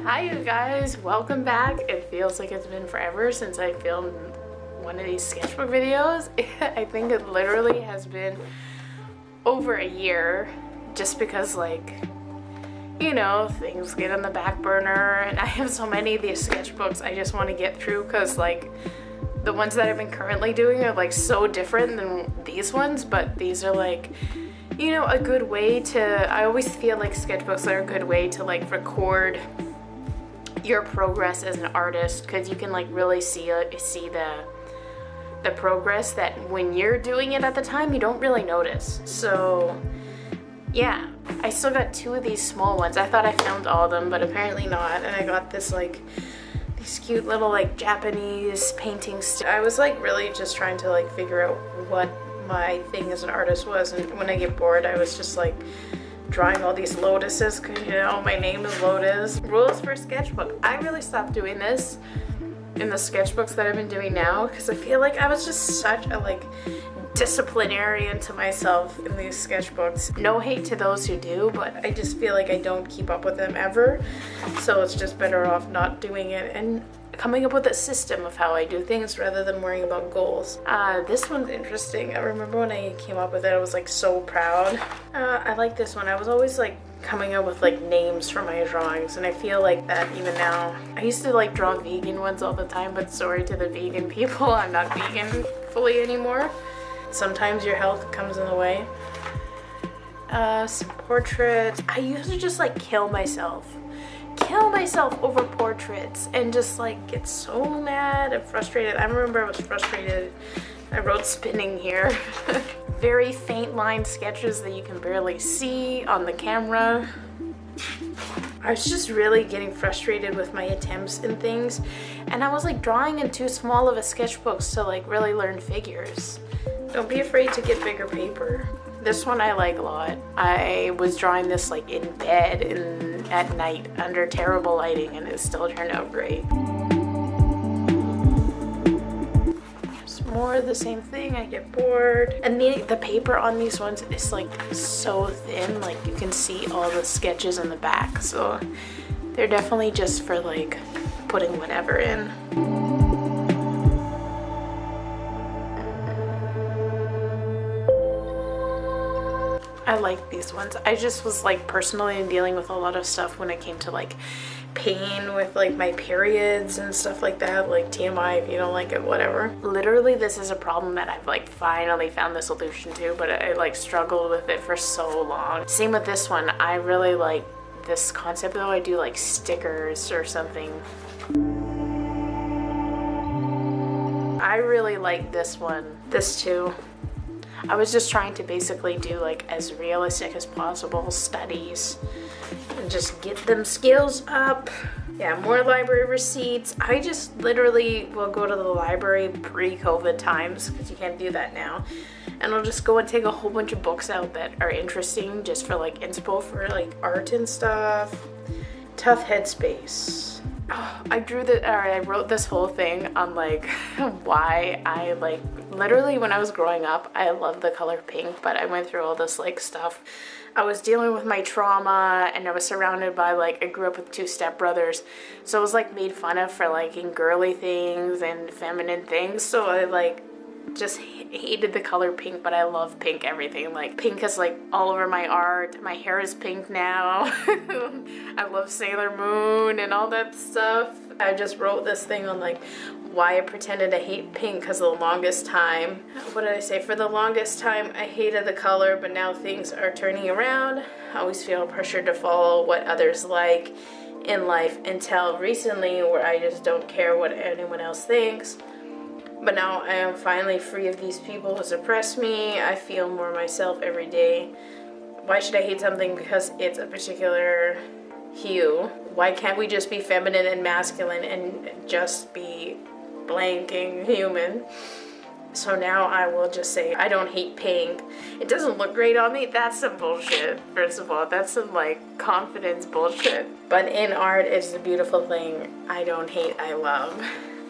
Hi you guys, welcome back. It feels like it's been forever since I filmed one of these sketchbook videos. I think it literally has been over a year just because, like, you know, things get on the back burner and I have so many of these sketchbooks I just want to get through because, like, the ones that I've been currently doing are like so different than these ones, but these are like, you know, a good way to, I always feel like sketchbooks are a good way to like record your progress as an artist, because you can like really see the progress that when you're doing it at the time you don't really notice. So yeah, I still got two of these small ones. I thought I filmed all of them, but apparently not. And I got this like these cute little like Japanese paintings. I was like really just trying to like figure out what my thing as an artist was, and when I get bored I was just like drawing all these lotuses, because you know my name is Lotus. Rules for sketchbook. I really stopped doing this in the sketchbooks that I've been doing now because I feel like I was just such a like disciplinarian to myself in these sketchbooks. No hate to those who do, but I just feel like I don't keep up with them ever, so it's just better off not doing it and coming up with a system of how I do things rather than worrying about goals. This one's interesting. I remember when I came up with it, I was like so proud. I like this one. I was always like coming up with like names for my drawings, and I feel like that even now. I used to like draw vegan ones all the time, but sorry to the vegan people, I'm not vegan fully anymore. Sometimes your health comes in the way. Some portraits. I used to just like kill myself over portraits and just like get so mad and frustrated. I remember I was frustrated. I wrote spinning here. Very faint line sketches that you can barely see on the camera. I was just really getting frustrated with my attempts and things, and I was like drawing in too small of a sketchbooks to like really learn figures. Don't be afraid to get bigger paper. This one I like a lot. I was drawing this like in bed at night under terrible lighting, and it still turned out great. It's more of the same thing. I get bored. And the paper on these ones is like so thin, like you can see all the sketches in the back. So they're definitely just for like putting whatever in. I like these ones. I just was like personally dealing with a lot of stuff when it came to like pain with like my periods and stuff like that, like TMI if you don't like it, whatever. Literally this is a problem that I've like finally found the solution to, but I like struggled with it for so long. Same with this one. I really like this concept though. I do like stickers or something. I really like this one. This too. I was just trying to basically do like as realistic as possible studies and just get them skills up. Yeah, more library receipts. I just literally will go to the library pre-COVID times, because you can't do that now, and I'll just go and take a whole bunch of books out that are interesting just for like inspo for like art and stuff. Tough headspace. Oh, I wrote this whole thing on like why I like, literally when I was growing up I loved the color pink, but I went through all this like stuff. I was dealing with my trauma, and I was surrounded by like, I grew up with two stepbrothers, so I was like made fun of for liking girly things and feminine things, so I like just hated the color pink. But I love pink everything. Like pink is like all over my art. My hair is pink now. I love Sailor Moon and all that stuff. I just wrote this thing on like why I pretended to hate pink, because the longest time, what did I say? For the longest time I hated the color, but now things are turning around. I always feel pressured to follow what others like in life, until recently where I just don't care what anyone else thinks. But now I am finally free of these people who suppress me. I feel more myself every day. Why should I hate something because it's a particular hue? Why can't we just be feminine and masculine and just be blanking human? So now I will just say I don't hate pink. It doesn't look great on me. That's some bullshit. First of all, that's some like confidence bullshit. But in art, it's a beautiful thing. I don't hate, I love.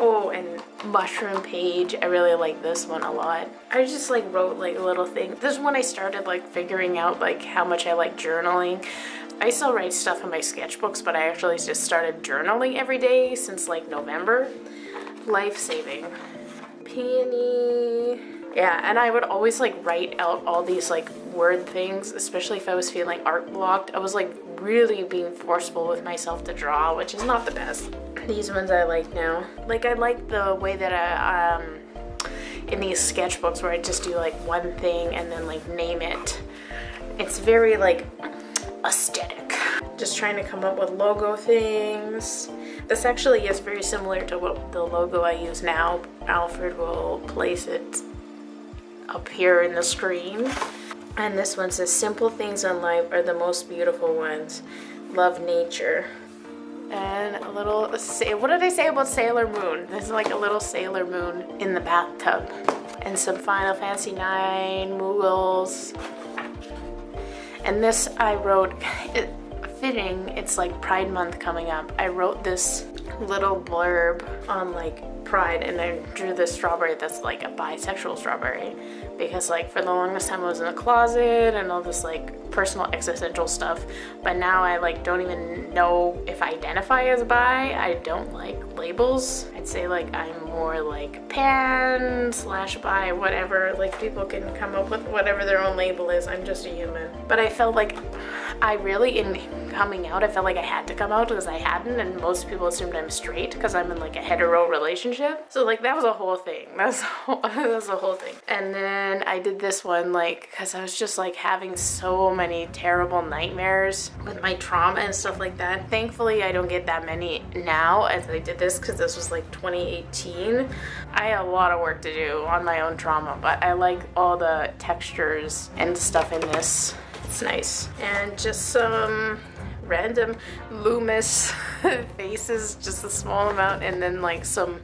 Oh, and mushroom page. I really like this one a lot. I just like wrote like little things. This is when I started like figuring out like how much I like journaling. I still write stuff in my sketchbooks, but I actually just started journaling every day since like November. Life-saving. Peony. Yeah, and I would always like write out all these like word things, especially if I was feeling art blocked. I was like really being forceful with myself to draw, which is not the best. These ones I like now. Like I like the way that I, in these sketchbooks where I just do like one thing and then like name it. It's very like aesthetic. Just trying to come up with logo things. This actually is very similar to what the logo I use now. Alfred will place it up here in the screen. And this one says, simple things in life are the most beautiful ones. Love nature. And a little, what did I say about Sailor Moon? This is like a little Sailor Moon in the bathtub. And some Final Fantasy IX Moogles. And this I wrote, fitting, it's like Pride Month coming up. I wrote this little blurb on like Pride, and I drew this strawberry that's like a bisexual strawberry, because like for the longest time I was in a closet and all this like personal existential stuff, but now I like don't even know if I identify as bi. I don't like labels. I'd say like I'm more like pan/bi, whatever. Like people can come up with whatever their own label is. I'm just a human. But I felt like I really, in coming out, I felt like I had to come out because I hadn't, and most people assumed I'm straight because I'm in like a hetero relationship. So like that was a whole thing. That was a whole thing. And then I did this one like because I was just like having so many terrible nightmares with my trauma and stuff like that. Thankfully I don't get that many now as I did this because this was like 2018. I had a lot of work to do on my own trauma, but I like all the textures and stuff in this. It's nice. And just some random Loomis faces, just a small amount, and then like some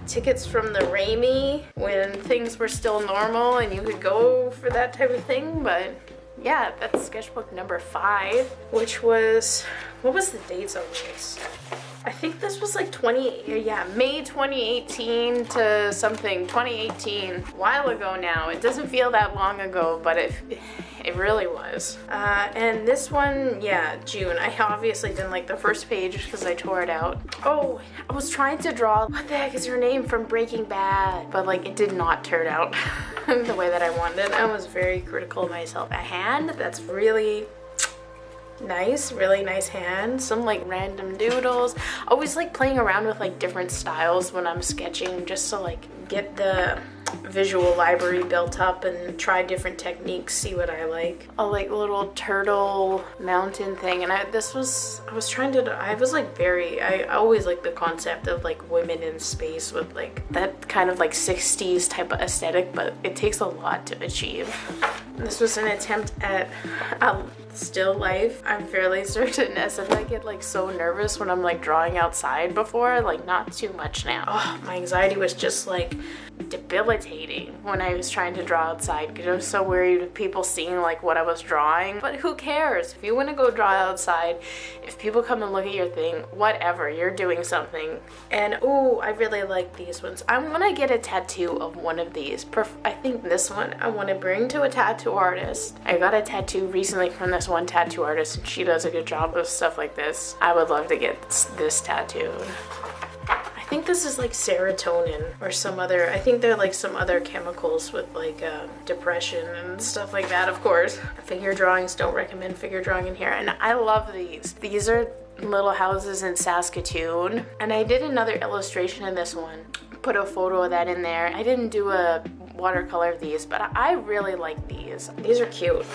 tickets from the Raimi when things were still normal and you could go for that type of thing. But yeah, that's sketchbook number 5, which was, what was the dates on this? I think this was like May 2018 to something, 2018, a while ago now. It doesn't feel that long ago, but it really was. And this one, yeah, June. I obviously didn't like the first page because I tore it out. Oh, I was trying to draw, what the heck is her name from Breaking Bad? But like it did not turn out the way that I wanted it. I was very critical of myself. A hand that's really nice, really nice hand. Some like random doodles. I always like playing around with like different styles when I'm sketching, just to like get the visual library built up and try different techniques, see what I like. A like little turtle mountain thing, and I was always like the concept of like women in space with like that kind of like 60s type of aesthetic, but it takes a lot to achieve. This was an attempt at a still life. I'm fairly certain, as if I get like so nervous when I'm like drawing outside before, like not too much now. Oh, my anxiety was just like debilitating when I was trying to draw outside because I was so worried of people seeing like what I was drawing. But who cares? If you want to go draw outside, if people come and look at your thing, whatever, you're doing something. And oh, I really like these ones. I want to get a tattoo of one of these. I think this one I want to bring to a tattoo artist. I got a tattoo recently from this one tattoo artist, and she does a good job of stuff like this. I would love to get this tattooed. I think this is like serotonin or some other, I think they're like some other chemicals with like depression and stuff like that, of course. Figure drawings, don't recommend figure drawing in here. And I love these. These are little houses in Saskatoon. And I did another illustration in this one. Put a photo of that in there. I didn't do a watercolor of these, but I really like these. These are cute.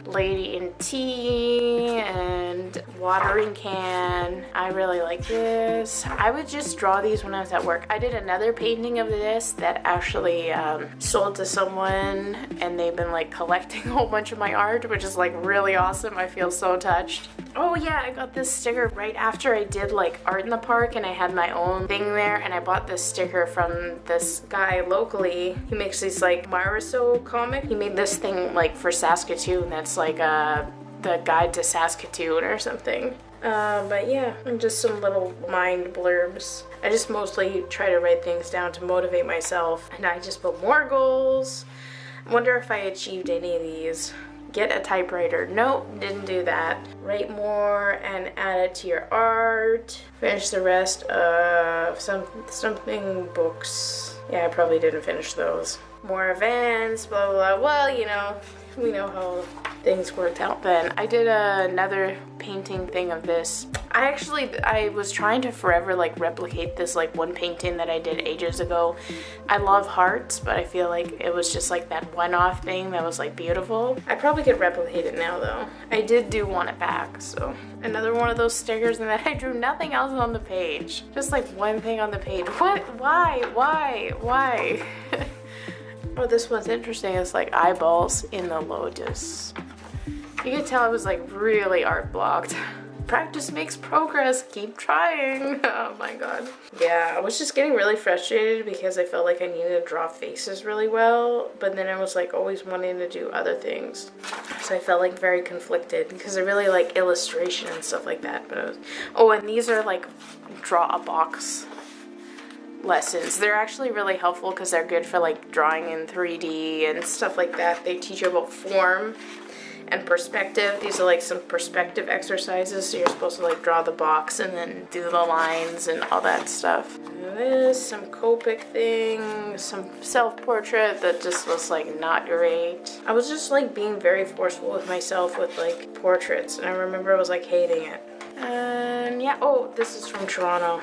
Lady in tea and watering can. I really like this. I would just draw these when I was at work. I did another painting of this that actually sold to someone, and they've been like collecting a whole bunch of my art, which is like really awesome. I feel so touched. Oh yeah, I got this sticker right after I did like art in the park, and I had my own thing there, and I bought this sticker from this guy locally. He makes these like Mariso comic. He made this thing like for Saskatoon that's like the guide to Saskatoon or something. But yeah, and just some little mind blurbs. I just mostly try to write things down to motivate myself, and I just put more goals. I wonder if I achieved any of these. Get a typewriter. Nope, didn't do that. Write more and add it to your art. Finish the rest of something books. Yeah, I probably didn't finish those. More events, blah, blah, blah. Well, you know, we know how things worked out then. I did another painting thing of this. I was trying to forever like replicate this like one painting that I did ages ago. I love hearts, but I feel like it was just like that one-off thing that was like beautiful. I probably could replicate it now though. I did want it back, so another one of those stickers, and then I drew nothing else on the page. Just like one thing on the page. What? Why? Oh, this one's interesting. It's like eyeballs in the lotus. You could tell I was like really art blocked. Practice makes progress. Keep trying. Oh my god. Yeah, I was just getting really frustrated because I felt like I needed to draw faces really well, but then I was like always wanting to do other things. So I felt like very conflicted because I really like illustration and stuff like that. But oh, and these are like draw a box lessons. They're actually really helpful because they're good for like drawing in 3D and stuff like that. They teach you about form and perspective. These are like some perspective exercises, so you're supposed to like draw the box and then do the lines and all that stuff. And this, some Copic thing, some self-portrait that just was like not great. I was just like being very forceful with myself with like portraits, and I remember I was like hating it. And yeah, oh, this is from Toronto.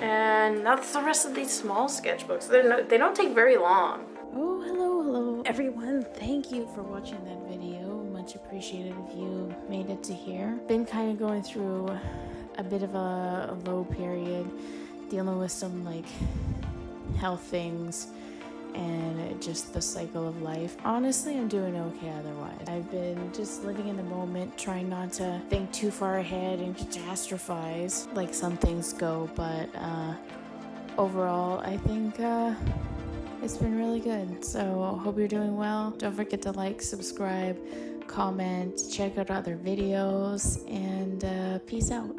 And that's the rest of these small sketchbooks. They don't take very long. Oh, hello everyone. Thank you for watching that video. Much appreciated if you made it to here. Been kind of going through a bit of a low period, dealing with some like health things and just the cycle of life. Honestly, I'm doing okay otherwise. I've been just living in the moment, trying not to think too far ahead and catastrophize like some things go, but overall I think it's been really good. So hope you're doing well. Don't forget to like, subscribe, comment, check out other videos, and peace out.